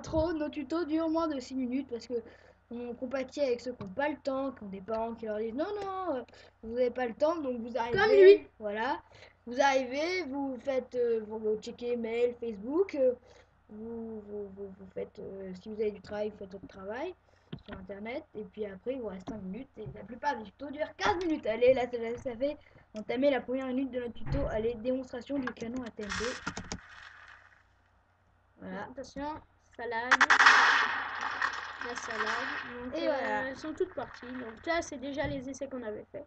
trop, nos tutos durent moins de 6 minutes parce que on compatit avec ceux qui n'ont pas le temps, qui ont des parents qui leur disent non, non, vous n'avez pas le temps, donc vous arrivez. Comme lui. Voilà. Vous arrivez, vous faites, vous checkez mail, Facebook, vous faites, si vous avez du travail, vous faites votre travail sur internet, et puis après il vous reste 5 minutes, et la plupart des tutos durent 15 minutes. Allez, là ça fait entamer la première minute de notre tuto. Allez, démonstration du canon à TNT. Voilà. Attention, ça lag. Là, ça lag. Donc, Et voilà. elles sont toutes parties. Donc là, c'est déjà les essais qu'on avait fait.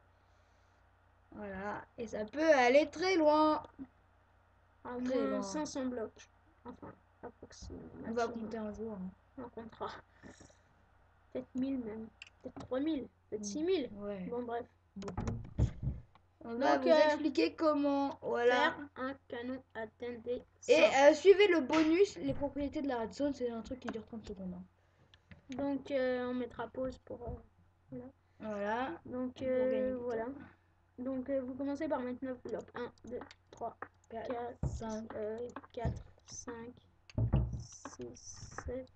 Voilà. Et ça peut aller très loin. À Très moins loin. 500 blocs. Enfin, approximativement. On va compter un jour. Hein. On comptera. Peut-être 1000 même. Peut-être 3000. Peut-être 6000. Ouais. Bon, bref. Beaucoup. On va Donc, vous expliquer comment, voilà, faire un canon à TNT. Et suivez le bonus, les propriétés de la redstone, c'est un truc qui dure 30 secondes. Hein. Donc, on mettra pause pour... voilà. Voilà. Donc, gagner du voilà. temps. Donc, vous commencez par mettre 9 blocs. 1, 2, 3, 4, 5, 4, 5, 6, 7,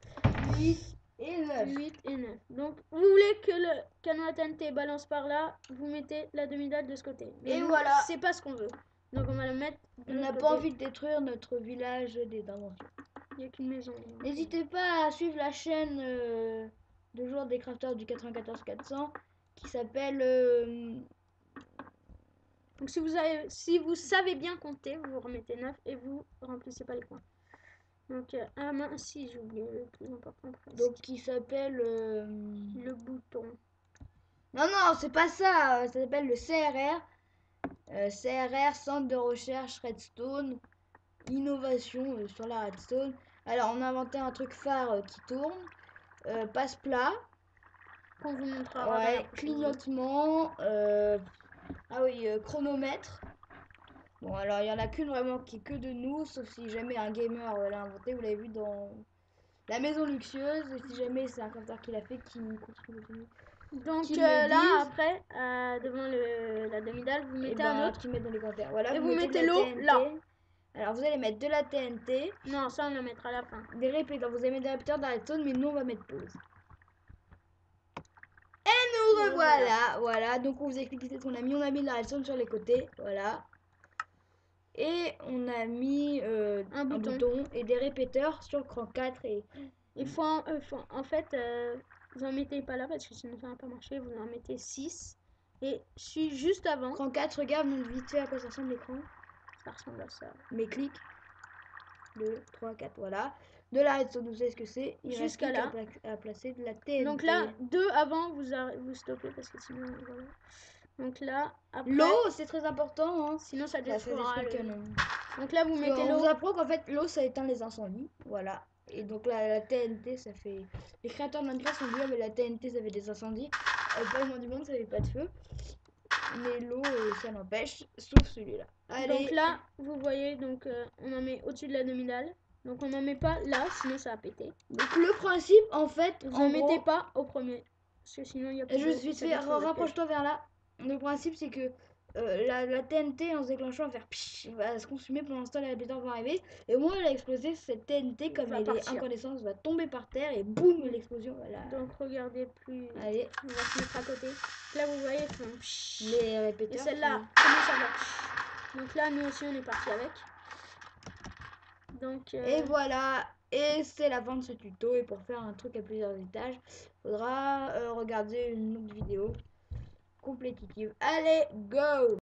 8 et 9. 8 et 9. Donc, vous voulez que le canon à TNT balance par là, vous mettez la demi-dalle de ce côté. Mais Et nous, voilà. c'est pas ce qu'on veut. Donc, on va le mettre de On n'a l'autre pas côté. envie de détruire notre village des inventions. Il n'y a qu'une maison. N'hésitez pas à suivre la chaîne de joueurs des crafters du 94 400 qui s'appelle... Donc, si vous savez bien compter, vous remettez 9 et vous remplissez pas les coins. Donc, ah mince, si j'ai oublié le plus important. Donc, qui s'appelle... le bouton. Non, non, c'est pas ça. Ça s'appelle le CRR. CRR, Centre de Recherche Redstone. Innovation sur la Redstone. Alors, on a inventé un truc phare qui tourne. Passe-plat. Qu'on vous montrera. Ouais, clignotement. Ah oui, chronomètre. Bon, alors il y en a qu'une vraiment qui est que de nous, sauf si jamais un gamer l'a inventé. Vous l'avez vu dans la maison luxueuse. Et si jamais c'est un crafter qui l'a fait, qui construit le. Donc là, après, devant la demi-dalle, vous mettez un autre. Tu mets dans les commentaires. Voilà, Et vous mettez de la l'eau TNT. là. Alors vous allez mettre de la TNT. Non, ça on le mettra à la fin. Des répéteurs. Vous allez mettre des répéteurs dans la zone, mais nous on va mettre pause. Et nous revoilà. Voilà, donc on vous explique ce qu'on a mis. On a mis de la redstone sur les côtés. Voilà. Et on a mis un bouton et des répéteurs sur le cran 4. Et il faut en fait, vous en mettez pas là parce que sinon ça va pas marcher. Vous en mettez 6. Et juste avant. Cran 4, regarde, montre vite fait à quoi ça ressemble l'écran. Ça ressemble à ça. Mais clique. 2, 3, 4, voilà. De la redstone, vous savez ce que c'est. Il reste jusqu'à là. À placer de la TNT. Donc là, 2 avant, vous stoppez parce que sinon, voilà. Donc là, après... L'eau, c'est très important. Hein. Sinon, ça détruira le canon. Donc là, vous Parce mettez l'eau. On vous apprend qu'en fait, l'eau, ça éteint les incendies. Voilà. Et donc la TNT, ça fait... Les créateurs de Minecraft sont dit, mais la TNT, ça fait des incendies. Pas le moins du monde, ça fait pas de feu. Mais l'eau, ça n'empêche, sauf celui-là. Allez. Donc là, vous voyez, donc on en met au-dessus de la demi-dalle. Donc on n'en met pas là, sinon ça va péter. Donc le principe, en fait, vous en mettez pas au premier. Parce que sinon il y a plus de... Je suis fait, rapproche-toi vers là. Le principe, c'est que la TNT, en se déclenchant, va faire psh, va se consumer pendant ce temps, les répéteurs vont arriver. Et au moment où elle a explosé, cette TNT, comme elle est incandescente, va tomber par terre et boum, l'explosion. Voilà. Donc regardez plus. Allez. On va se mettre à côté. Là, vous voyez, les répéteurs. Et celle-là, comment ça va? Donc là, nous aussi, on est parti avec. Donc, et voilà. Et c'est la fin de ce tuto. Et pour faire un truc à plusieurs étages, faudra regarder une autre vidéo complétitive. Allez, go!